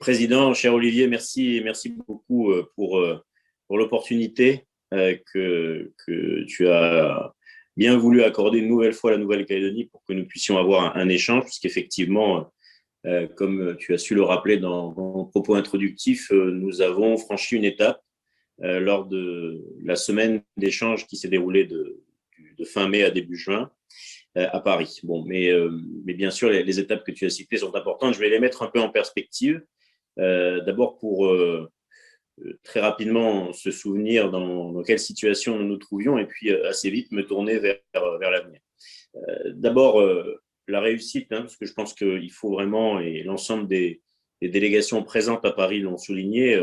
Président, cher Olivier, merci beaucoup pour l'opportunité que tu as bien voulu accorder une nouvelle fois à la Nouvelle-Calédonie pour que nous puissions avoir un échange, puisqu'effectivement, comme tu as su le rappeler dans ton propos introductif, nous avons franchi une étape lors de la semaine d'échange qui s'est déroulée de fin mai à début juin à Paris. Bon, mais bien sûr, les étapes que tu as citées sont importantes. Je vais les mettre un peu en perspective. D'abord pour très rapidement se souvenir dans quelle situation nous nous trouvions et puis assez vite me tourner vers l'avenir. D'abord, la réussite, parce que je pense qu'il faut vraiment, et l'ensemble des délégations présentes à Paris l'ont souligné,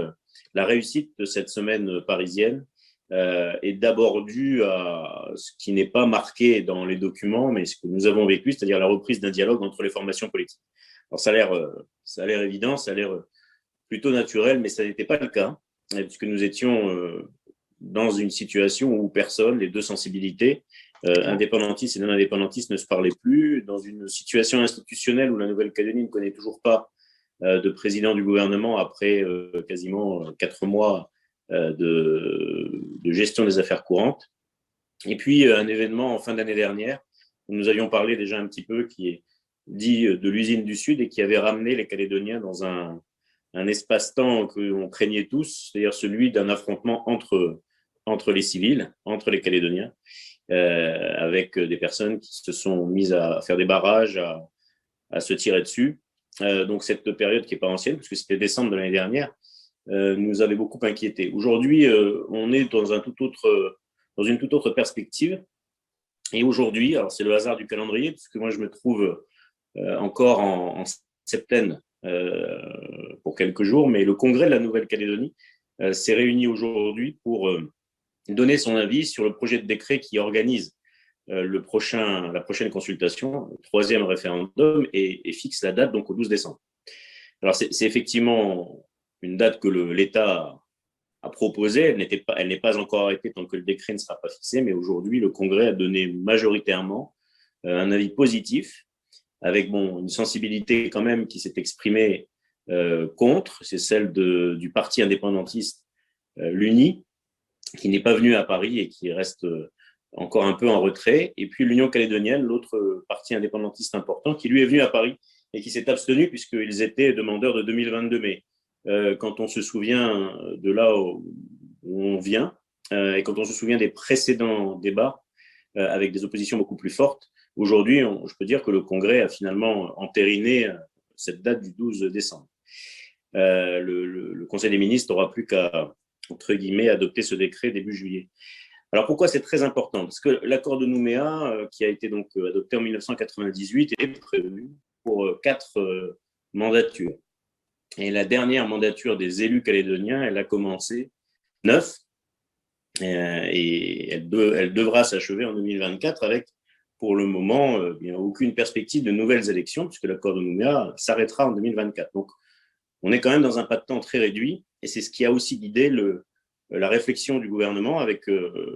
la réussite de cette semaine parisienne est d'abord due à ce qui n'est pas marqué dans les documents, mais ce que nous avons vécu, c'est-à-dire la reprise d'un dialogue entre les formations politiques. Alors ça a l'air évident, ça a l'air plutôt naturel, mais ça n'était pas le cas, puisque nous étions dans une situation où personne, les deux sensibilités, indépendantistes et non-indépendantistes, ne se parlaient plus, dans une situation institutionnelle où la Nouvelle-Calédonie ne connaît toujours pas de président du gouvernement après quasiment 4 mois de gestion des affaires courantes. Et puis un événement en fin d'année dernière, où nous avions parlé déjà un petit peu, qui est dit de l'usine du Sud et qui avait ramené les Calédoniens dans un espace-temps que l'on craignait tous, c'est-à-dire celui d'un affrontement entre les civils, entre les Calédoniens, avec des personnes qui se sont mises à faire des barrages, à se tirer dessus. Donc cette période qui n'est pas ancienne, puisque c'était décembre de l'année dernière, nous avait beaucoup inquiétés. Aujourd'hui, on est dans une toute autre perspective. Et aujourd'hui, alors c'est le hasard du calendrier, puisque moi je me trouve encore en septembre, pour quelques jours, mais le Congrès de la Nouvelle-Calédonie s'est réuni aujourd'hui pour donner son avis sur le projet de décret qui organise la prochaine consultation, le 3e référendum, et fixe la date donc au 12 décembre. Alors c'est effectivement une date que l'État a proposée, elle n'est pas encore arrêtée tant que le décret ne sera pas fixé, mais aujourd'hui le Congrès a donné majoritairement un avis positif, avec une sensibilité quand même qui s'est exprimée contre, c'est celle du parti indépendantiste, l'UNI, qui n'est pas venu à Paris et qui reste encore un peu en retrait, et puis l'Union calédonienne, l'autre parti indépendantiste important, qui lui est venu à Paris et qui s'est abstenu puisqu'ils étaient demandeurs de 2022. Mais quand on se souvient de là où on vient, et quand on se souvient des précédents débats avec des oppositions beaucoup plus fortes, aujourd'hui, je peux dire que le Congrès a finalement entériné cette date du 12 décembre. Le Conseil des ministres n'aura plus qu'à, entre guillemets, adopter ce décret début juillet. Alors pourquoi c'est très important? Parce que l'accord de Nouméa, qui a été donc adopté en 1998, est prévu pour 4 mandatures. Et la dernière mandature des élus calédoniens, elle a commencé 9, et elle devra s'achever en 2024 avec, pour le moment, aucune perspective de nouvelles élections, puisque l'accord de Nouméa s'arrêtera en 2024. Donc, on est quand même dans un pas de temps très réduit, et c'est ce qui a aussi guidé la réflexion du gouvernement avec,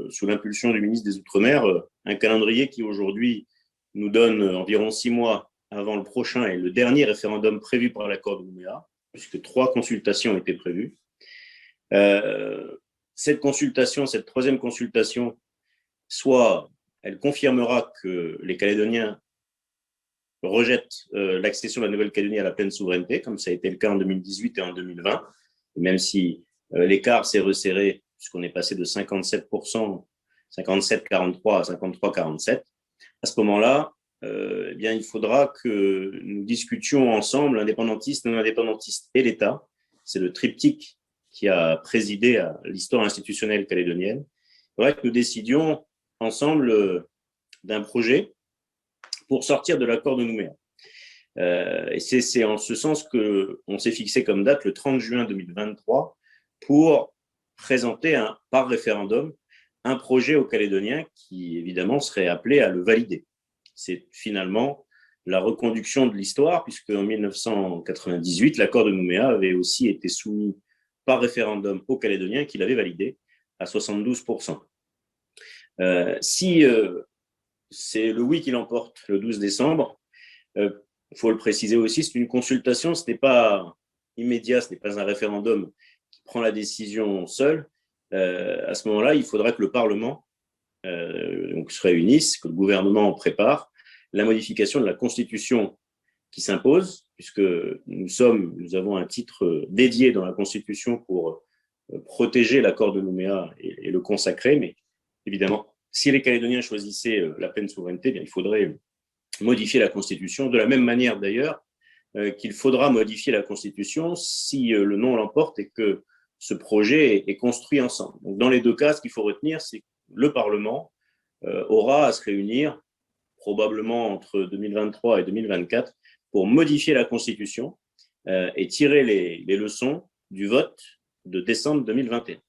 sous l'impulsion du ministre des Outre-mer, un calendrier qui aujourd'hui nous donne environ 6 mois avant le prochain et le dernier référendum prévu par l'accord de Nouméa, puisque 3 consultations étaient prévues. Cette consultation, cette 3e consultation, soit elle confirmera que les Calédoniens rejettent l'accession de la Nouvelle-Calédonie à la pleine souveraineté, comme ça a été le cas en 2018 et en 2020, et même si l'écart s'est resserré, puisqu'on est passé de 57%, 57-43 à 53-47, à ce moment-là, il faudra que nous discutions ensemble, indépendantistes, non-indépendantistes et l'État. C'est le triptyque qui a présidé à l'histoire institutionnelle calédonienne. Il faudra que nous décidions ensemble d'un projet pour sortir de l'accord de Nouméa. Et c'est en ce sens qu'on s'est fixé comme date le 30 juin 2023 pour présenter par référendum un projet aux Calédoniens qui, évidemment, serait appelé à le valider. C'est finalement la reconduction de l'histoire, puisque en 1998, l'accord de Nouméa avait aussi été soumis par référendum aux Calédoniens qui l'avaient validé à 72%. Si c'est le oui qui l'emporte le 12 décembre, il faut le préciser aussi, c'est une consultation, ce n'est pas immédiat, ce n'est pas un référendum qui prend la décision seul, à ce moment-là, il faudra que le Parlement donc, se réunisse, que le gouvernement prépare la modification de la Constitution qui s'impose, puisque nous avons un titre dédié dans la Constitution pour protéger l'accord de Nouméa et le consacrer, mais évidemment, si les Calédoniens choisissaient la pleine souveraineté, bien, il faudrait modifier la Constitution, de la même manière d'ailleurs qu'il faudra modifier la Constitution si le non l'emporte et que ce projet est construit ensemble. Donc, dans les deux cas, ce qu'il faut retenir, c'est que le Parlement aura à se réunir probablement entre 2023 et 2024 pour modifier la Constitution et tirer les leçons du vote de décembre 2021.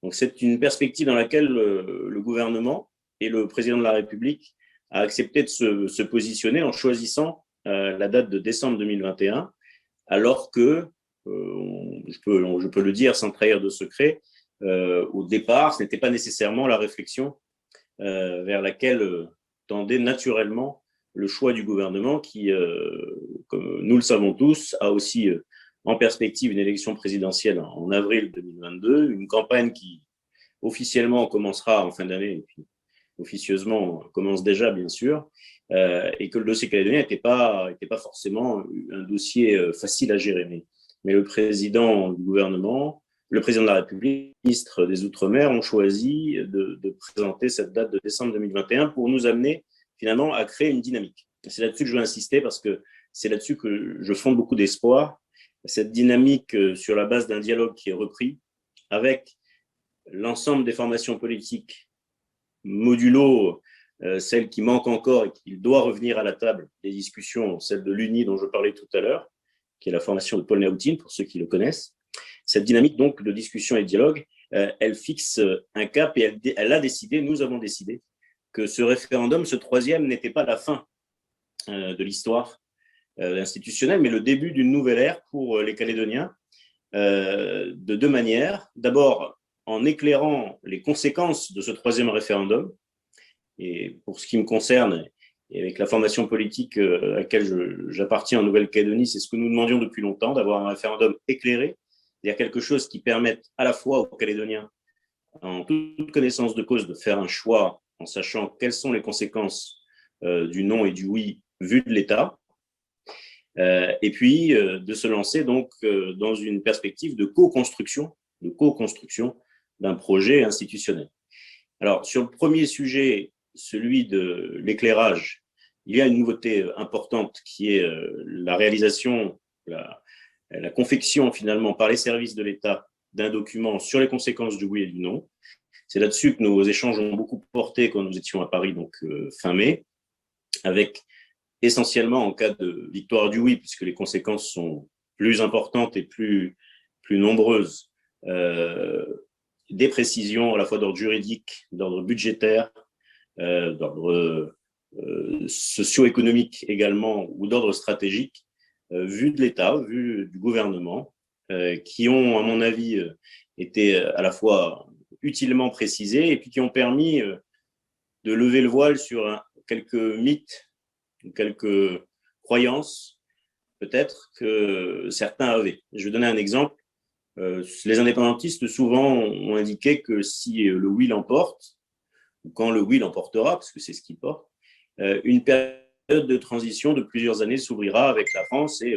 Donc, c'est une perspective dans laquelle le gouvernement et le président de la République a accepté de se positionner en choisissant la date de décembre 2021, alors que, je peux le dire sans trahir de secret, au départ, ce n'était pas nécessairement la réflexion vers laquelle tendait naturellement le choix du gouvernement qui, comme nous le savons tous, a aussi en perspective une élection présidentielle en avril 2022, une campagne qui officiellement commencera en fin d'année, et puis officieusement commence déjà bien sûr, et que le dossier calédonien n'était pas forcément un dossier facile à gérer. Mais le président du gouvernement, le président de la République, le ministre des Outre-mer ont choisi de présenter cette date de décembre 2021 pour nous amener finalement à créer une dynamique. C'est là-dessus que je veux insister parce que c'est là-dessus que je fonde beaucoup d'espoir. Cette dynamique sur la base d'un dialogue qui est repris avec l'ensemble des formations politiques modulo celle qui manque encore et qui doit revenir à la table des discussions, celle de l'UNI dont je parlais tout à l'heure, qui est la formation de Paul Néautine, pour ceux qui le connaissent. Cette dynamique donc de discussion et de dialogue, elle fixe un cap et elle a décidé, nous avons décidé, que ce référendum, ce troisième, n'était pas la fin de l'histoire institutionnelle, mais le début d'une nouvelle ère pour les Calédoniens, de deux manières. D'abord, en éclairant les conséquences de ce troisième référendum, et pour ce qui me concerne, et avec la formation politique à laquelle j'appartiens en Nouvelle-Calédonie, c'est ce que nous demandions depuis longtemps, d'avoir un référendum éclairé, c'est-à-dire quelque chose qui permette à la fois aux Calédoniens, en toute connaissance de cause, de faire un choix en sachant quelles sont les conséquences du non et du oui vu de l'État, et puis de se lancer donc dans une perspective de co-construction d'un projet institutionnel. Alors, sur le premier sujet, celui de l'éclairage, il y a une nouveauté importante qui est la réalisation, la confection finalement par les services de l'État d'un document sur les conséquences du oui et du non. C'est là-dessus que nos échanges ont beaucoup porté quand nous étions à Paris, donc fin mai, avec essentiellement en cas de victoire du oui, puisque les conséquences sont plus importantes et plus nombreuses, des précisions à la fois d'ordre juridique, d'ordre budgétaire, d'ordre socio-économique également ou d'ordre stratégique, vu de l'État, vu du gouvernement, qui ont, à mon avis, été à la fois utilement précisés et puis qui ont permis de lever le voile sur quelques mythes, quelques croyances, peut-être, que certains avaient. Je vais donner un exemple. Les indépendantistes souvent ont indiqué que si le oui l'emporte, ou quand le oui l'emportera, parce que c'est ce qu'il porte, une période de transition de plusieurs années s'ouvrira avec la France et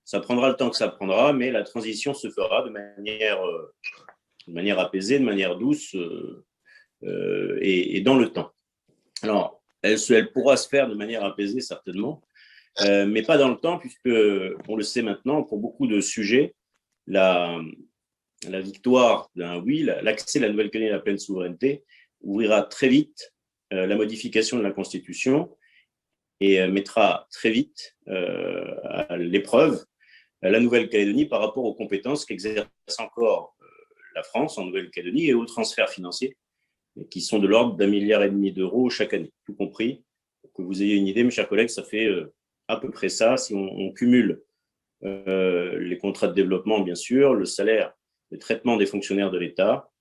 ça prendra le temps que ça prendra, mais la transition se fera de manière apaisée, de manière douce et dans le temps. Alors, elle pourra se faire de manière apaisée certainement, mais pas dans le temps, puisque on le sait maintenant, pour beaucoup de sujets, la victoire d'un oui, l'accès à la Nouvelle-Calédonie à la pleine souveraineté ouvrira très vite la modification de la Constitution et mettra très vite à l'épreuve la Nouvelle-Calédonie par rapport aux compétences qu'exerce encore la France en Nouvelle-Calédonie et aux transferts financiers qui sont de l'ordre d'1,5 milliard d'euros chaque année, tout compris. Pour que vous ayez une idée, mes chers collègues, ça fait à peu près ça, si on cumule les contrats de développement, bien sûr, le salaire, le traitement des fonctionnaires de l'État,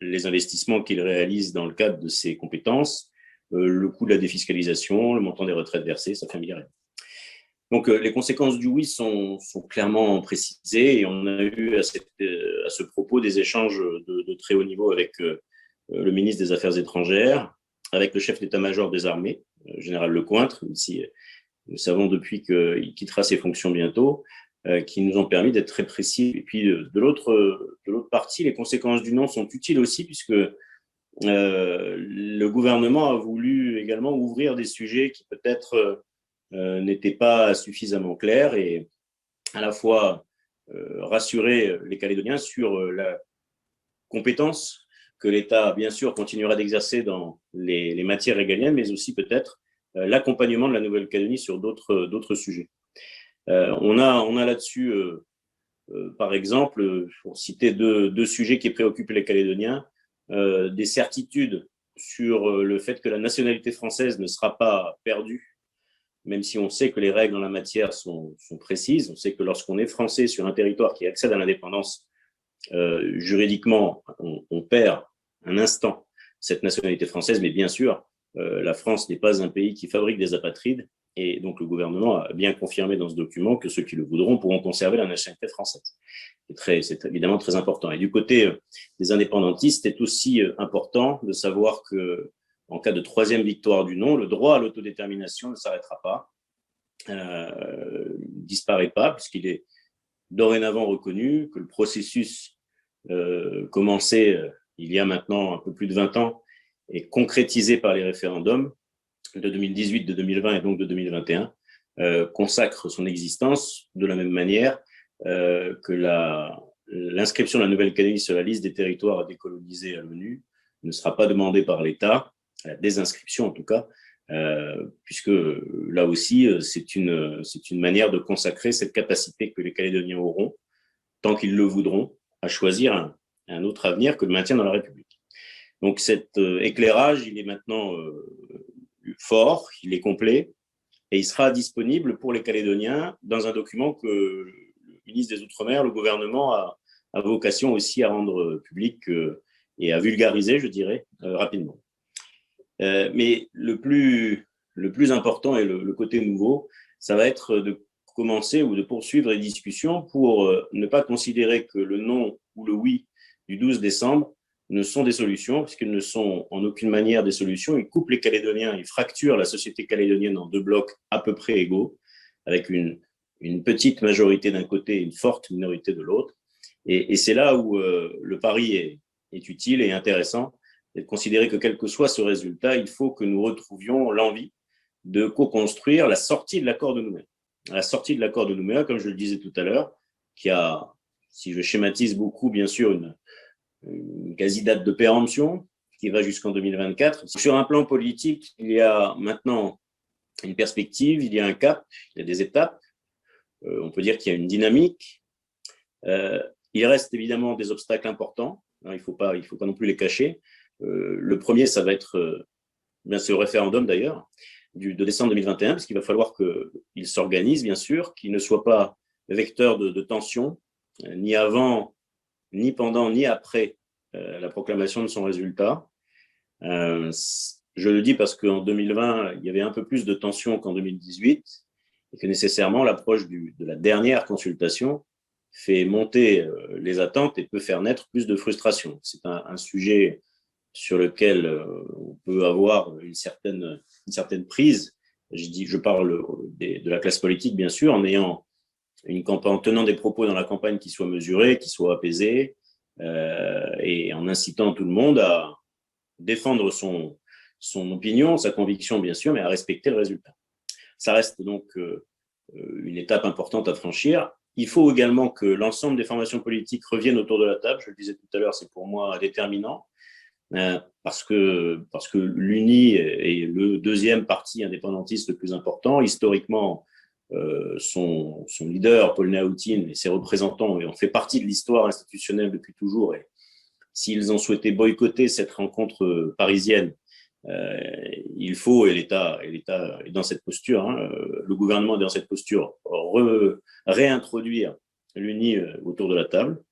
les investissements qu'ils réalisent dans le cadre de ces compétences, le coût de la défiscalisation, le montant des retraites versées, ça fait 1,5 milliard. Donc, les conséquences du oui sont clairement précisées et on a eu à ce propos des échanges de très haut niveau avec le ministre des Affaires étrangères, avec le chef d'état-major des armées, général Lecointre, même si nous savons depuis qu'il quittera ses fonctions bientôt, qui nous ont permis d'être très précis. Et puis, de l'autre partie, les conséquences du non sont utiles aussi, puisque le gouvernement a voulu également ouvrir des sujets qui peut-être n'étaient pas suffisamment clairs et à la fois rassurer les Calédoniens sur la compétence que l'État, bien sûr, continuera d'exercer dans les matières régaliennes, mais aussi peut-être l'accompagnement de la Nouvelle-Calédonie sur d'autres sujets. On a là-dessus, par exemple, pour citer deux sujets qui préoccupent les Calédoniens, des certitudes sur le fait que la nationalité française ne sera pas perdue, même si on sait que les règles en la matière sont précises. On sait que lorsqu'on est français sur un territoire qui accède à l'indépendance, juridiquement, on perd un instant cette nationalité française, mais bien sûr, la France n'est pas un pays qui fabrique des apatrides, et donc le gouvernement a bien confirmé dans ce document que ceux qui le voudront pourront conserver la nationalité française. C'est évidemment très important. Et du côté des indépendantistes, c'est aussi important de savoir que en cas de troisième victoire du non, le droit à l'autodétermination ne s'arrêtera pas, disparaît pas, puisqu'il est dorénavant reconnu, que le processus commencé il y a maintenant un peu plus de 20 ans est concrétisé par les référendums de 2018, de 2020 et donc de 2021, consacre son existence de la même manière que l'inscription de la Nouvelle-Calédonie sur la liste des territoires à décoloniser à l'ONU ne sera pas demandée par l'État, la désinscription en tout cas, puisque là aussi, c'est une manière de consacrer cette capacité que les Calédoniens auront, tant qu'ils le voudront, à choisir un autre avenir que le maintien dans la République. Donc cet éclairage, il est maintenant fort, il est complet, et il sera disponible pour les Calédoniens dans un document que le ministre des Outre-mer, le gouvernement, a vocation aussi à rendre public et à vulgariser, je dirais, rapidement. Mais le plus important et le côté nouveau, ça va être de commencer ou de poursuivre les discussions pour ne pas considérer que le non ou le oui du 12 décembre ne sont des solutions, puisqu'ils ne sont en aucune manière des solutions. Ils coupent les Calédoniens, ils fracturent la société calédonienne en deux blocs à peu près égaux, avec une petite majorité d'un côté et une forte minorité de l'autre. Et c'est là où le pari est utile et intéressant, et de considérer que quel que soit ce résultat, il faut que nous retrouvions l'envie de co-construire la sortie de l'accord de Nouméa. La sortie de l'accord de Nouméa, comme je le disais tout à l'heure, qui a, si je schématise beaucoup, bien sûr, une quasi-date de péremption qui va jusqu'en 2024. Sur un plan politique, il y a maintenant une perspective, il y a un cap, il y a des étapes. On peut dire qu'il y a une dynamique. Il reste évidemment des obstacles importants. Il faut pas non plus les cacher. Le premier, ça va être ce référendum d'ailleurs, de décembre 2021, parce qu'il va falloir qu'il s'organise, bien sûr, qu'il ne soit pas vecteur de tension, ni avant, ni pendant, ni après la proclamation de son résultat. Je le dis parce qu'en 2020, il y avait un peu plus de tension qu'en 2018, et que nécessairement l'approche de la dernière consultation fait monter les attentes et peut faire naître plus de frustration. C'est un sujet sur lequel on peut avoir une certaine prise. Je parle de la classe politique, bien sûr, en tenant des propos dans la campagne qui soient mesurés, qui soient apaisés, et en incitant tout le monde à défendre son opinion, sa conviction, bien sûr, mais à respecter le résultat. Ça reste donc une étape importante à franchir. Il faut également que l'ensemble des formations politiques reviennent autour de la table. Je le disais tout à l'heure, c'est pour moi déterminant. Parce que l'UNI est le deuxième parti indépendantiste le plus important. Historiquement, son leader, Paul Naoutine, et ses représentants ont fait partie de l'histoire institutionnelle depuis toujours. Et s'ils ont souhaité boycotter cette rencontre parisienne, il faut, et l'État est dans cette posture, le gouvernement est dans cette posture, réintroduire l'UNI autour de la table.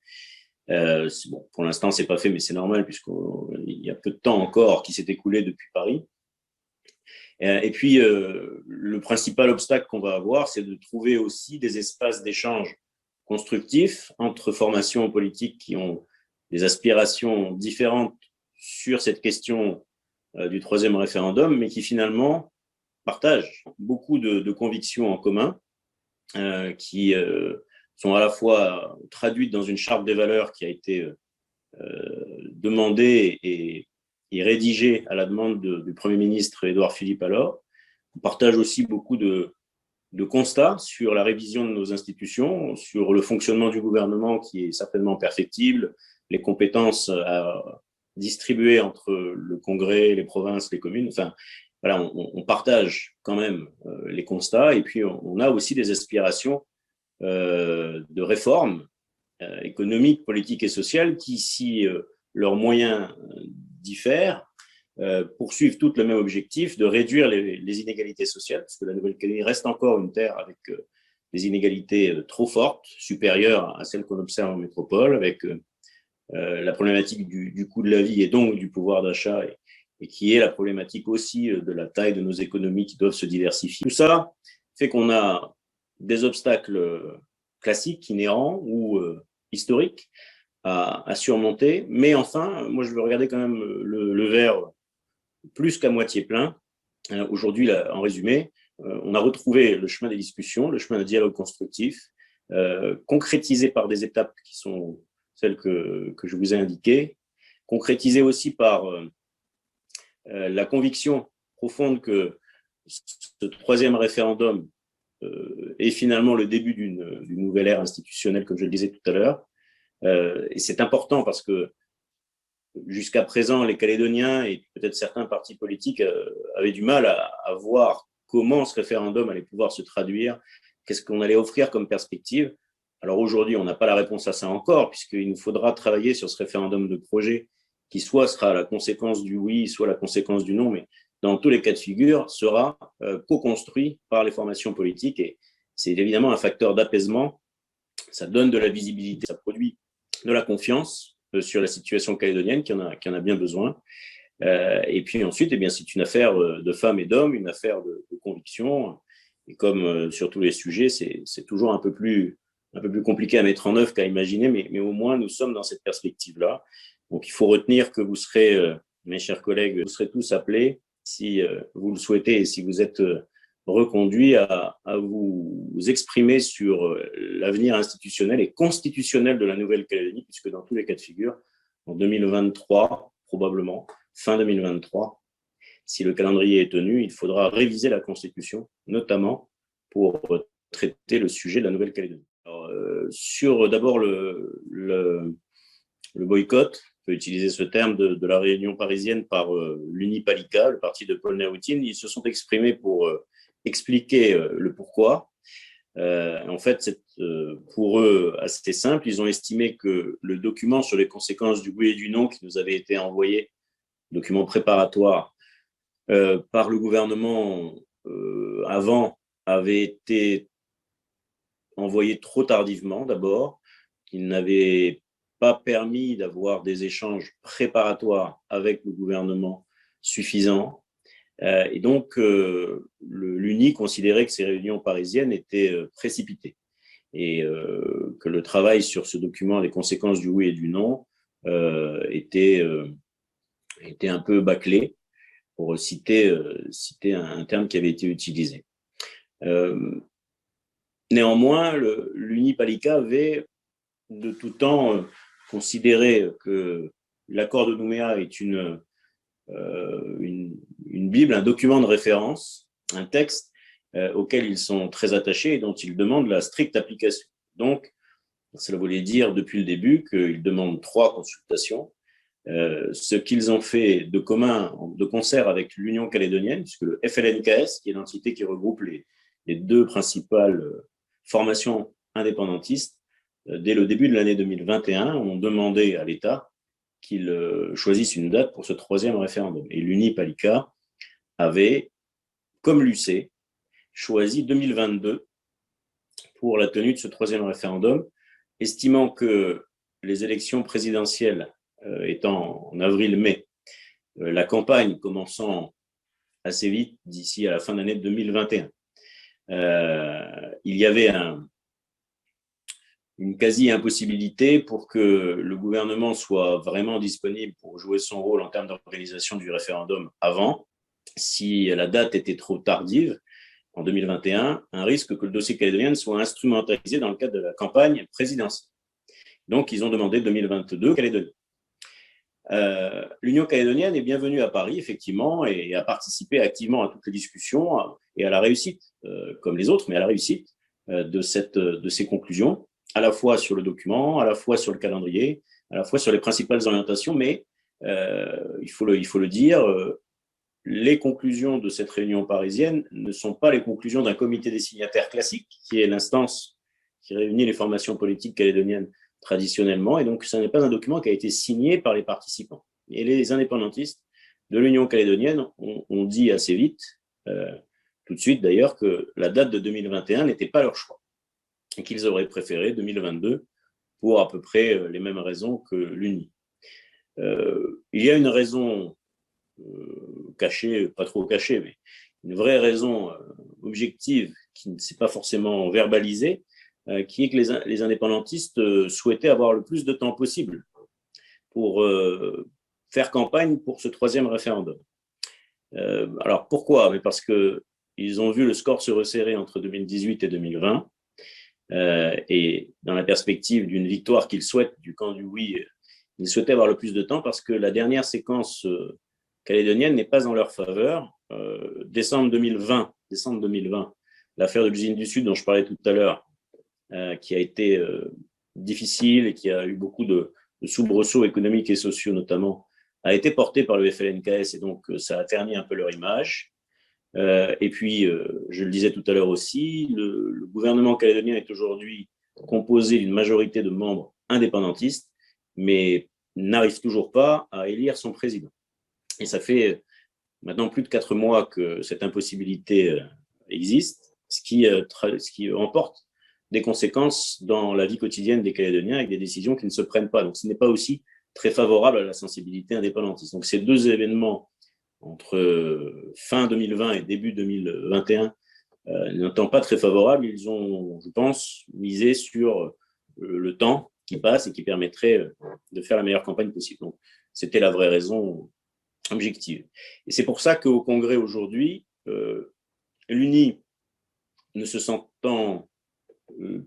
Bon, pour l'instant, c'est pas fait, mais c'est normal puisqu'il y a peu de temps encore qui s'est écoulé depuis Paris. Et puis, le principal obstacle qu'on va avoir, c'est de trouver aussi des espaces d'échange constructifs entre formations politiques qui ont des aspirations différentes sur cette question du troisième référendum, mais qui finalement partagent beaucoup de convictions en commun, qui sont à la fois traduites dans une charte des valeurs qui a été demandée et rédigée à la demande du Premier ministre Édouard Philippe alors. On partage aussi beaucoup de constats sur la révision de nos institutions, sur le fonctionnement du gouvernement qui est certainement perfectible, les compétences à distribuer entre le Congrès, les provinces, les communes. Enfin, voilà, on partage quand même les constats et puis on a aussi des aspirations de réforme économique, politique et sociale qui, si leurs moyens diffèrent, poursuivent toutes le même objectif de réduire les inégalités sociales, parce que la Nouvelle-Calédonie reste encore une terre avec des inégalités trop fortes, supérieures à celles qu'on observe en métropole, avec la problématique du coût de la vie et donc du pouvoir d'achat, et qui est la problématique aussi de la taille de nos économies qui doivent se diversifier. Tout ça fait qu'on a des obstacles classiques, inhérents ou historiques à surmonter, mais enfin, moi je veux regarder quand même le verre plus qu'à moitié plein. Aujourd'hui, en résumé, on a retrouvé le chemin des discussions, le chemin de dialogue constructif, concrétisé par des étapes qui sont celles que je vous ai indiquées, concrétisé aussi par la conviction profonde que ce troisième référendum est finalement le début d'une nouvelle ère institutionnelle, comme je le disais tout à l'heure. Et c'est important parce que jusqu'à présent, les Calédoniens et peut-être certains partis politiques avaient du mal à voir comment ce référendum allait pouvoir se traduire, qu'est-ce qu'on allait offrir comme perspective. Alors aujourd'hui, on n'a pas la réponse à ça encore, puisqu'il nous faudra travailler sur ce référendum de projet qui soit sera la conséquence du oui, soit la conséquence du non, mais dans tous les cas de figure, sera co-construit par les formations politiques. Et c'est évidemment un facteur d'apaisement. Ça donne de la visibilité, ça produit de la confiance sur la situation calédonienne qui en a bien besoin. Et puis ensuite, eh bien, c'est une affaire de femmes et d'hommes, une affaire de conviction. Et comme sur tous les sujets, c'est toujours un peu plus compliqué à mettre en œuvre qu'à imaginer, mais au moins nous sommes dans cette perspective-là. Donc il faut retenir que vous serez, mes chers collègues, vous serez tous appelés, si vous le souhaitez et si vous êtes reconduits à vous exprimer sur l'avenir institutionnel et constitutionnel de la Nouvelle-Calédonie, puisque dans tous les cas de figure, en 2023, probablement, fin 2023, si le calendrier est tenu, il faudra réviser la Constitution, notamment pour traiter le sujet de la Nouvelle-Calédonie. Sur d'abord le boycott, on peut utiliser ce terme de la réunion parisienne par l'Unipalica, le parti de Paul Néroutine. Ils se sont exprimés pour expliquer le pourquoi. En fait, c'est pour eux assez simple. Ils ont estimé que le document sur les conséquences du oui et du non qui nous avait été envoyé, document préparatoire, par le gouvernement avant, avait été envoyé trop tardivement d'abord, qu'il n'avait pas permis d'avoir des échanges préparatoires avec le gouvernement suffisants. Et donc, l'UNI considérait que ces réunions parisiennes étaient précipitées et que le travail sur ce document, les conséquences du oui et du non, était un peu bâclé, pour citer un terme qui avait été utilisé. Néanmoins, l'Unipalica avait de tout temps considéré que l'accord de Nouméa est une Bible, un document de référence, un texte auquel ils sont très attachés et dont ils demandent la stricte application. Donc, cela voulait dire depuis le début qu'ils demandent 3 consultations. Ce qu'ils ont fait de commun, de concert avec l'Union calédonienne, puisque le FLNKS, qui est l'entité qui regroupe les 2 principales formations indépendantistes, dès le début de l'année 2021, ont demandé à l'État qu'il choisisse une date pour ce 3e référendum. Et l'Unipalica avait, comme l'UC, choisi 2022 pour la tenue de ce 3e référendum, estimant que les élections présidentielles étant en avril-mai, la campagne commençant assez vite d'ici à la fin de l'année 2021. Il y avait une quasi-impossibilité pour que le gouvernement soit vraiment disponible pour jouer son rôle en termes d'organisation du référendum avant. Si la date était trop tardive, en 2021, un risque que le dossier calédonien soit instrumentalisé dans le cadre de la campagne présidentielle. Donc, ils ont demandé 2022 Calédonie. L'Union calédonienne est bienvenue à Paris, effectivement, et a participé activement à toutes les discussions et à la réussite, comme les autres, mais à la réussite de ces conclusions, à la fois sur le document, à la fois sur le calendrier, à la fois sur les principales orientations, mais il faut le dire, les conclusions de cette réunion parisienne ne sont pas les conclusions d'un comité des signataires classique, qui est l'instance qui réunit les formations politiques calédoniennes traditionnellement, et donc ce n'est pas un document qui a été signé par les participants. Et les indépendantistes de l'Union calédonienne ont dit assez vite, tout de suite d'ailleurs, que la date de 2021 n'était pas leur choix, et qu'ils auraient préféré 2022 pour à peu près les mêmes raisons que l'UNI. Il y a une raison cachée, pas trop cachée, mais une vraie raison objective qui ne s'est pas forcément verbalisée, qui est que les indépendantistes souhaitaient avoir le plus de temps possible pour faire campagne pour ce troisième référendum. Alors pourquoi? Mais parce qu'ils ont vu le score se resserrer entre 2018 et 2020, et dans la perspective d'une victoire qu'ils souhaitent du camp du oui, ils souhaitaient avoir le plus de temps parce que la dernière séquence calédonienne n'est pas en leur faveur. Décembre 2020, l'affaire de l'usine du Sud dont je parlais tout à l'heure, qui a été difficile et qui a eu beaucoup de soubresauts économiques et sociaux notamment, a été portée par le FLNKS et donc ça a terni un peu leur image. Et puis, je le disais tout à l'heure aussi, le gouvernement calédonien est aujourd'hui composé d'une majorité de membres indépendantistes, mais n'arrive toujours pas à élire son président. Et ça fait maintenant plus de 4 mois que cette impossibilité existe, ce qui emporte des conséquences dans la vie quotidienne des Calédoniens avec des décisions qui ne se prennent pas. Donc ce n'est pas aussi très favorable à la sensibilité indépendantiste. Donc ces deux événements entre fin 2020 et début 2021 n'étant pas très favorables, ils ont, je pense, misé sur le temps qui passe et qui permettrait de faire la meilleure campagne possible. Donc c'était la vraie raison objective. Et c'est pour ça qu'au Congrès aujourd'hui, l'UNI, ne se sentant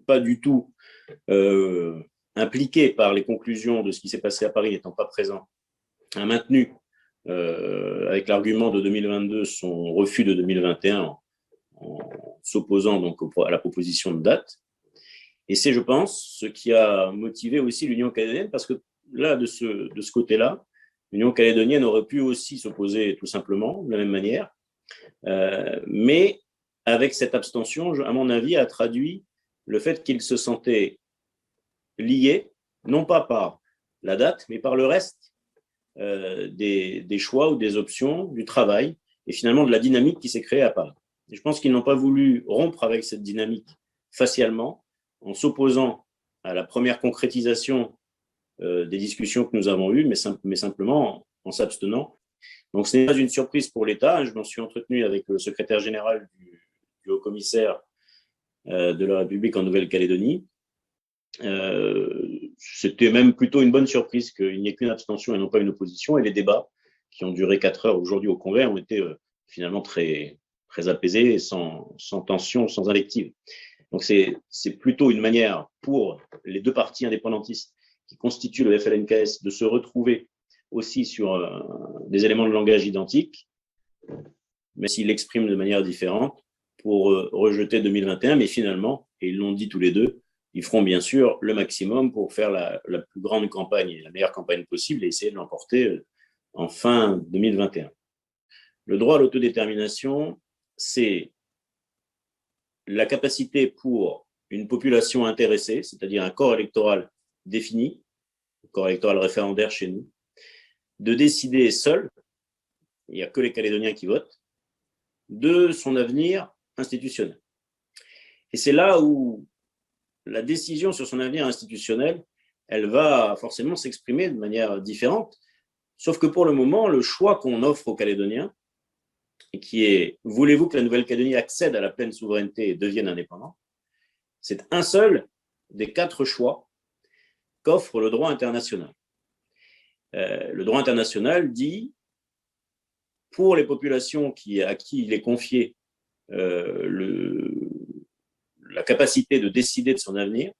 pas du tout impliqué par les conclusions de ce qui s'est passé à Paris, n'étant pas présent, a maintenu, avec l'argument de 2022, son refus de 2021 en s'opposant donc à la proposition de date. Et c'est, je pense, ce qui a motivé aussi l'Union calédonienne, parce que là, de ce côté-là, l'Union calédonienne aurait pu aussi s'opposer tout simplement, de la même manière, mais avec cette abstention, à mon avis, a traduit le fait qu'ils se sentaient liés, non pas par la date, mais par le reste des choix ou des options, du travail, et finalement de la dynamique qui s'est créée à Paris. Et je pense qu'ils n'ont pas voulu rompre avec cette dynamique facialement, en s'opposant à la première concrétisation des discussions que nous avons eues, mais simplement en s'abstenant. Donc ce n'est pas une surprise pour l'État. Je m'en suis entretenu avec le secrétaire général du haut-commissaire de la République en Nouvelle-Calédonie. C'était même plutôt une bonne surprise qu'il n'y ait qu'une abstention et non pas une opposition. Et les débats, qui ont duré 4 heures aujourd'hui au Congrès, ont été finalement très, très apaisés, sans tension, sans invective. Donc c'est plutôt une manière pour les deux partis indépendantistes qui constituent le FLNKS de se retrouver aussi sur des éléments de langage identiques, mais s'ils l'expriment de manière différente, pour rejeter 2021. Mais finalement, et ils l'ont dit tous les deux, ils feront bien sûr le maximum pour faire la plus grande campagne et la meilleure campagne possible et essayer de l'emporter en fin 2021. Le droit à l'autodétermination, c'est la capacité pour une population intéressée, c'est-à-dire un corps électoral défini, un corps électoral référendaire chez nous, de décider seul, il n'y a que les Calédoniens qui votent, de son avenir institutionnel. Et c'est là où la décision sur son avenir institutionnel, elle va forcément s'exprimer de manière différente, sauf que pour le moment, le choix qu'on offre aux Calédoniens, qui est « Voulez-vous que la Nouvelle-Calédonie accède à la pleine souveraineté et devienne indépendante ?» C'est un seul des 4 choix qu'offre le droit international. Le droit international dit, pour les populations à qui il est confié la capacité de décider de son avenir,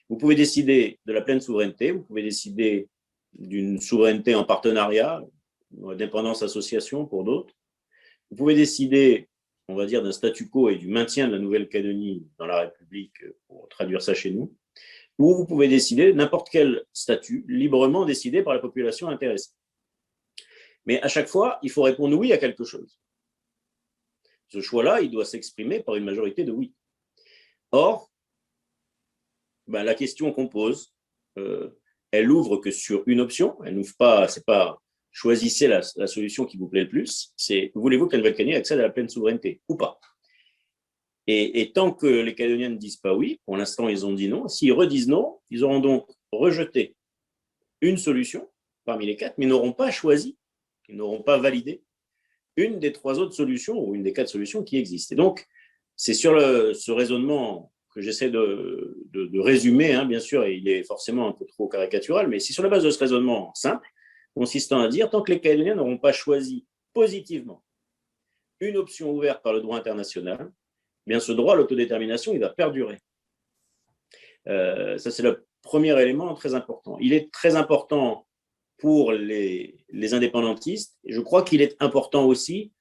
vous pouvez décider de la pleine souveraineté, vous pouvez décider d'une souveraineté en partenariat, d'indépendance association pour d'autres. Vous pouvez décider, on va dire, d'un statu quo et du maintien de la Nouvelle-Calédonie dans la République, pour traduire ça chez nous, ou vous pouvez décider n'importe quel statut, librement décidé par la population intéressée. Mais à chaque fois, il faut répondre oui à quelque chose. Ce choix-là, il doit s'exprimer par une majorité de oui. Or, la question qu'on pose, elle ouvre que sur une option, elle n'ouvre pas, c'est pas choisissez la solution qui vous plaît le plus, c'est voulez-vous que la Nouvelle-Calédonie accède à la pleine souveraineté ou pas? Et tant que les Calédoniens ne disent pas oui, pour l'instant ils ont dit non, s'ils redisent non, ils auront donc rejeté une solution parmi les 4, mais n'auront pas choisi, ils n'auront pas validé une des 3 autres solutions ou une des 4 solutions qui existent. Et donc, c'est sur ce raisonnement que j'essaie de résumer, hein, bien sûr, et il est forcément un peu trop caricatural, mais c'est sur la base de ce raisonnement simple, consistant à dire, tant que les Calédoniens n'auront pas choisi positivement une option ouverte par le droit international, eh bien ce droit à l'autodétermination, il va perdurer. Ça, c'est le premier élément très important. Il est très important pour les indépendantistes, et je crois qu'il est important aussi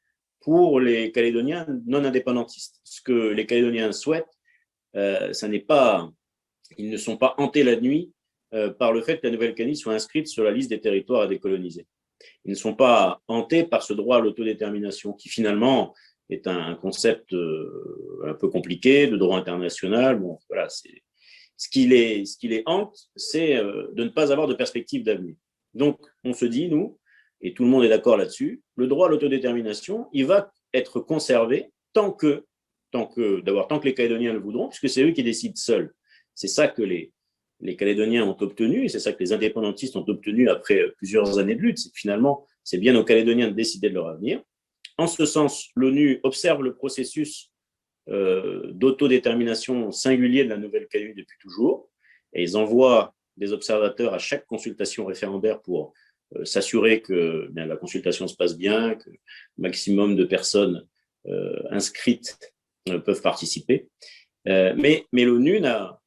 pour les Calédoniens non indépendantistes. Ce que les Calédoniens souhaitent, ça n'est pas, ils ne sont pas hantés la nuit par le fait que la Nouvelle-Calédonie soit inscrite sur la liste des territoires à décoloniser. Ils ne sont pas hantés par ce droit à l'autodétermination qui finalement est un concept un peu compliqué de droit international. Bon, voilà, ce qui les hante, c'est de ne pas avoir de perspective d'avenir. Donc, on se dit, nous, et tout le monde est d'accord là-dessus, le droit à l'autodétermination, il va être conservé tant que les Calédoniens le voudront, puisque c'est eux qui décident seuls. C'est ça que les Calédoniens ont obtenu, et c'est ça que les indépendantistes ont obtenu après plusieurs années de lutte. C'est que finalement, c'est bien aux Calédoniens de décider de leur avenir. En ce sens, l'ONU observe le processus d'autodétermination singulier de la Nouvelle-Calédonie depuis toujours, et ils envoient des observateurs à chaque consultation référendaire pour s'assurer que la consultation se passe bien, que le maximum de personnes inscrites peuvent participer. Mais l'ONU n'a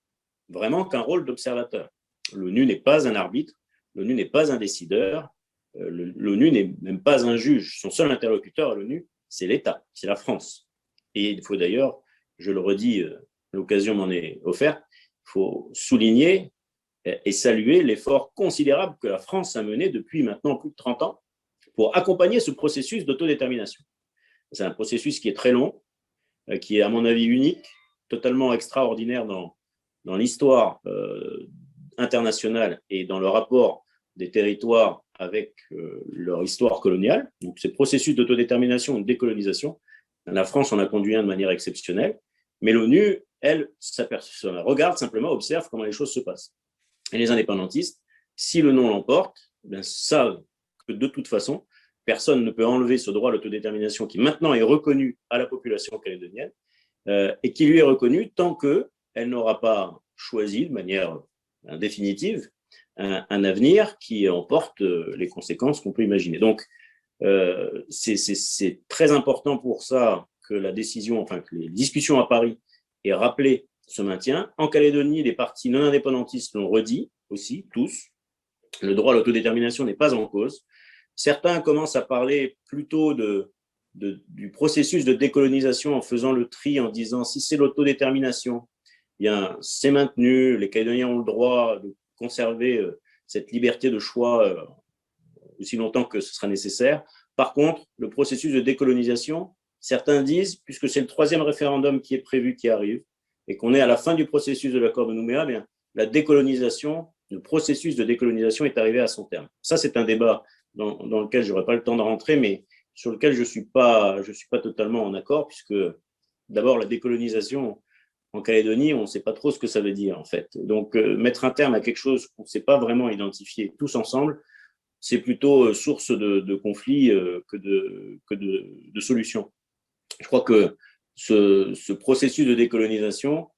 vraiment qu'un rôle d'observateur. L'ONU n'est pas un arbitre, l'ONU n'est pas un décideur, l'ONU n'est même pas un juge. Son seul interlocuteur à l'ONU, c'est l'État, c'est la France. Et il faut d'ailleurs, je le redis, l'occasion m'en est offerte, il faut souligner et saluer l'effort considérable que la France a mené depuis maintenant plus de 30 ans pour accompagner ce processus d'autodétermination. C'est un processus qui est très long, qui est à mon avis unique, totalement extraordinaire dans l'histoire internationale et dans le rapport des territoires avec leur histoire coloniale. Donc, ces processus d'autodétermination et de décolonisation, la France en a conduit un de manière exceptionnelle, mais l'ONU, elle, regarde simplement, observe comment les choses se passent. Et les indépendantistes, si le non l'emporte, savent que de toute façon, personne ne peut enlever ce droit à l'autodétermination qui maintenant est reconnu à la population calédonienne et qui lui est reconnu tant qu'elle n'aura pas choisi de manière définitive un avenir qui emporte les conséquences qu'on peut imaginer. Donc, c'est très important pour ça que la décision, enfin que les discussions à Paris aient rappelé ce maintien. En Calédonie, les partis non indépendantistes l'ont redit aussi, tous. Le droit à l'autodétermination n'est pas en cause. Certains commencent à parler plutôt du processus de décolonisation en faisant le tri, en disant si c'est l'autodétermination, bien c'est maintenu, les Calédoniens ont le droit de conserver cette liberté de choix aussi longtemps que ce sera nécessaire. Par contre, le processus de décolonisation, certains disent, puisque c'est le 3e référendum qui est prévu, qui arrive, et qu'on est à la fin du processus de l'accord de Nouméa, bien, la décolonisation, le processus de décolonisation est arrivé à son terme. Ça, c'est un débat dans lequel je n'aurai pas le temps de rentrer, mais sur lequel je suis pas totalement en accord, puisque d'abord, la décolonisation en Calédonie, on ne sait pas trop ce que ça veut dire, en fait. Donc, mettre un terme à quelque chose qu'on ne sait pas vraiment identifier tous ensemble, c'est plutôt source de conflits que de solutions. Je crois que ce processus de décolonisation,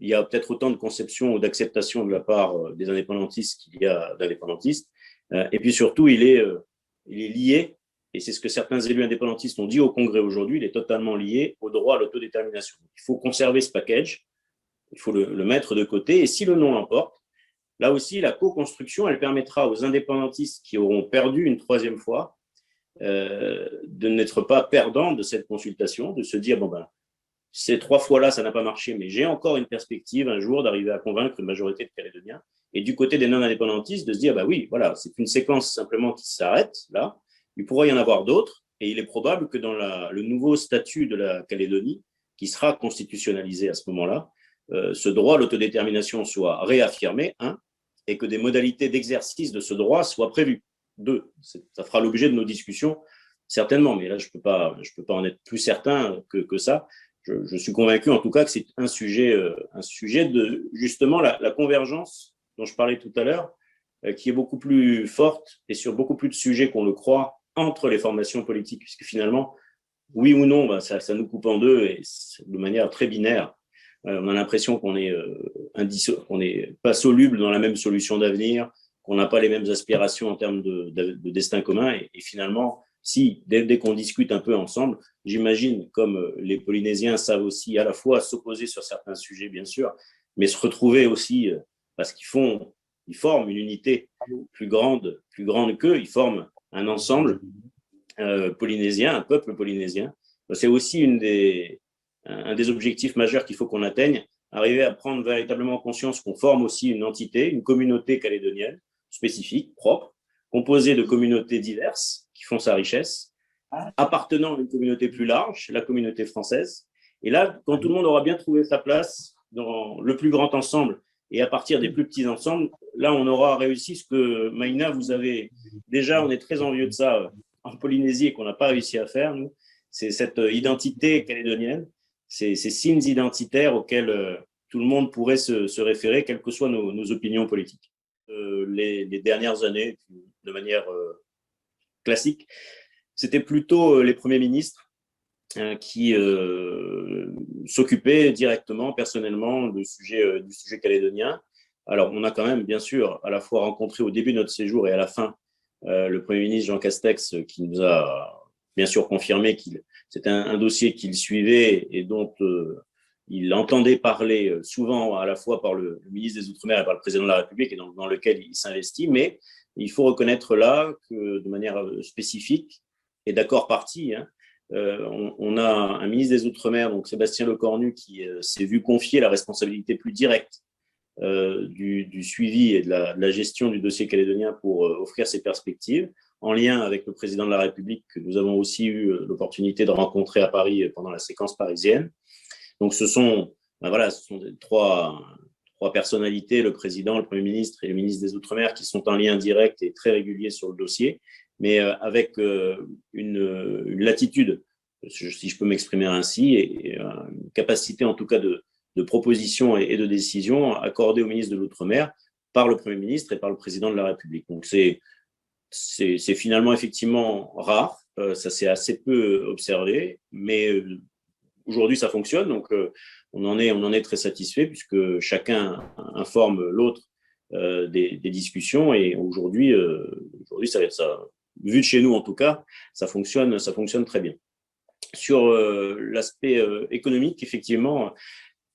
il y a peut-être autant de conception ou d'acceptation de la part des indépendantistes qu'il y a d'indépendantistes. Et puis surtout, il est lié, et c'est ce que certains élus indépendantistes ont dit au Congrès aujourd'hui, il est totalement lié au droit à l'autodétermination. Il faut conserver ce package, il faut le mettre de côté, et si le non l'emporte, là aussi, la co-construction, elle permettra aux indépendantistes qui auront perdu une troisième fois de n'être pas perdants de cette consultation, de se dire, bon ben, ces 3 fois-là, ça n'a pas marché, mais j'ai encore une perspective un jour d'arriver à convaincre une majorité de Calédoniens. Et du côté des non-indépendantistes, de se dire, bah oui, voilà, c'est une séquence simplement qui s'arrête là. Il pourrait y en avoir d'autres, et il est probable que dans le nouveau statut de la Calédonie, qui sera constitutionnalisé à ce moment-là, ce droit à l'autodétermination soit réaffirmé, et que des modalités d'exercice de ce droit soient prévues. 2, ça fera l'objet de nos discussions, certainement, mais là, je peux pas en être plus certain que ça. Je suis convaincu en tout cas que c'est un sujet de justement la convergence dont je parlais tout à l'heure, qui est beaucoup plus forte et sur beaucoup plus de sujets qu'on le croit entre les formations politiques, puisque finalement, oui ou non, ben, ça nous coupe en deux et de manière très binaire. On a l'impression qu'on est pas soluble dans la même solution d'avenir, qu'on n'a pas les mêmes aspirations en termes de destin commun, et finalement, si, dès qu'on discute un peu ensemble, j'imagine, comme les Polynésiens savent aussi à la fois s'opposer sur certains sujets, bien sûr, mais se retrouver aussi, parce ils forment une unité plus grande qu'eux, ils forment un ensemble polynésien, un peuple polynésien. C'est aussi un des objectifs majeurs qu'il faut qu'on atteigne, arriver à prendre véritablement conscience qu'on forme aussi une entité, une communauté calédonienne, spécifique, propre, composée de communautés diverses qui font sa richesse, appartenant à une communauté plus large, la communauté française. Et là, quand tout le monde aura bien trouvé sa place dans le plus grand ensemble et à partir des plus petits ensembles, là, on aura réussi ce que, Maïna, vous avez déjà, on est très envieux de ça en Polynésie et qu'on n'a pas réussi à faire, nous. C'est cette identité calédonienne, ces signes identitaires auxquels tout le monde pourrait se référer, quelles que soient nos opinions politiques. Les dernières années, de manière classique, c'était plutôt les premiers ministres qui s'occupaient directement, personnellement, du sujet calédonien. Alors, on a quand même, bien sûr, à la fois rencontré au début de notre séjour et à la fin, le Premier ministre Jean Castex, qui nous a bien sûr confirmé que c'était un dossier qu'il suivait et dont il entendait parler souvent à la fois par le ministre des Outre-mer et par le président de la République et dans lequel il s'investit, mais il faut reconnaître là que de manière spécifique et d'accord parti, on a un ministre des Outre-mer, donc Sébastien Lecornu, qui s'est vu confier la responsabilité plus directe du suivi et de la gestion du dossier calédonien pour offrir ses perspectives, en lien avec le président de la République, que nous avons aussi eu l'opportunité de rencontrer à Paris pendant la séquence parisienne. Donc ce sont trois personnalités, le président, le Premier ministre et le ministre des Outre-mer, qui sont en lien direct et très régulier sur le dossier, mais avec une latitude, si je peux m'exprimer ainsi, et une capacité en tout cas de proposition et de décision accordée au ministre de l'Outre-mer par le Premier ministre et par le président de la République. Donc c'est finalement effectivement rare, ça s'est assez peu observé, mais aujourd'hui ça fonctionne, donc on en est très satisfait puisque chacun informe l'autre des discussions, et aujourd'hui ça vu de chez nous en tout cas, ça fonctionne très bien. Sur l'aspect économique, effectivement,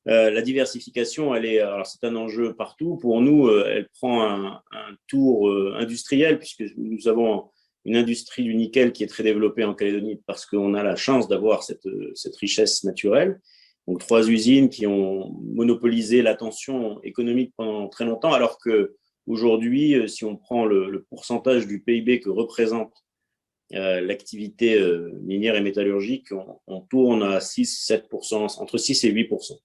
la diversification, alors c'est un enjeu partout. Pour nous, elle prend un tour industriel, puisque nous avons une industrie du nickel qui est très développée en Calédonie parce qu'on a la chance d'avoir cette richesse naturelle. Donc 3 usines qui ont monopolisé l'attention économique pendant très longtemps, alors que aujourd'hui, si on prend le pourcentage du PIB que représente l'activité minière et métallurgique, on tourne à 6-7%, entre 6 et 8%.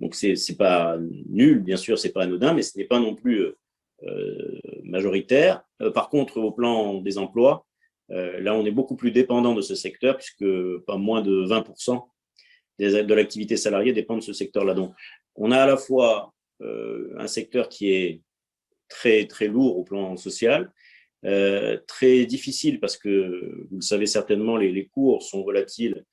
Donc c'est pas nul, bien sûr, c'est pas anodin, mais ce n'est pas non plus majoritaire. Par contre, au plan des emplois, là on est beaucoup plus dépendant de ce secteur, puisque pas moins de 20% de l'activité salariée dépend de ce secteur-là. Donc on a à la fois un secteur qui est très, très lourd au plan social, très difficile parce que, vous le savez certainement, les cours sont volatiles.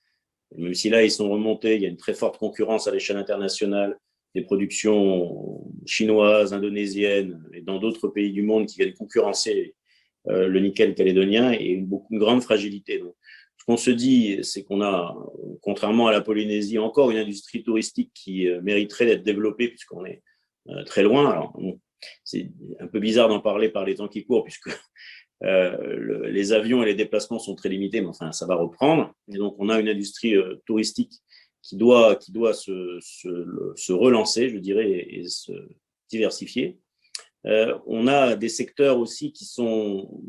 Même si là, ils sont remontés, il y a une très forte concurrence à l'échelle internationale, des productions chinoises, indonésiennes et dans d'autres pays du monde qui viennent concurrencer le nickel calédonien et une grande fragilité. Donc, ce qu'on se dit, c'est qu'on a, contrairement à la Polynésie, encore une industrie touristique qui mériterait d'être développée puisqu'on est très loin. Alors, c'est un peu bizarre d'en parler par les temps qui courent puisque les avions et les déplacements sont très limités, mais enfin, ça va reprendre. Et donc, on a une industrie touristique qui doit se relancer, je dirais, et se diversifier. On a des secteurs aussi qui sont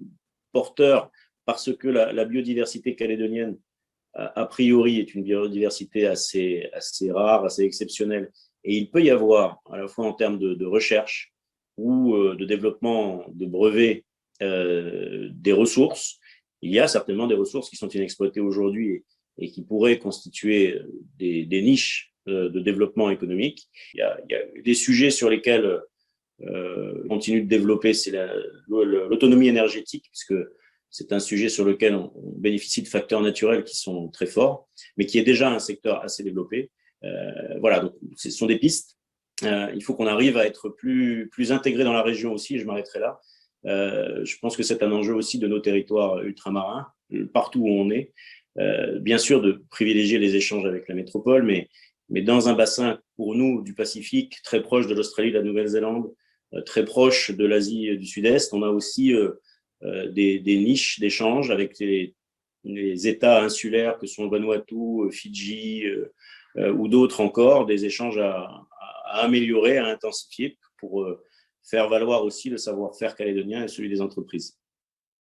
porteurs parce que la biodiversité calédonienne, a priori, est une biodiversité assez rare, assez exceptionnelle. Et il peut y avoir, à la fois en termes de recherche ou de développement de brevets, des ressources. Il y a certainement des ressources qui sont inexploitées aujourd'hui et qui pourraient constituer des niches de développement économique. Il y a des sujets sur lesquels on continue de développer, c'est l'autonomie énergétique, puisque c'est un sujet sur lequel on bénéficie de facteurs naturels qui sont très forts, mais qui est déjà un secteur assez développé. Voilà, donc ce sont des pistes. Il faut qu'on arrive à être plus intégré dans la région aussi, et je m'arrêterai là. Je pense que c'est un enjeu aussi de nos territoires ultramarins, partout où on est. Bien sûr, de privilégier les échanges avec la métropole, mais dans un bassin, pour nous, du Pacifique, très proche de l'Australie, de la Nouvelle-Zélande, très proche de l'Asie du Sud-Est, on a aussi des niches d'échanges avec les États insulaires que sont Vanuatu, Fidji ou d'autres encore, des échanges à améliorer, à intensifier pour faire valoir aussi le savoir-faire calédonien et celui des entreprises.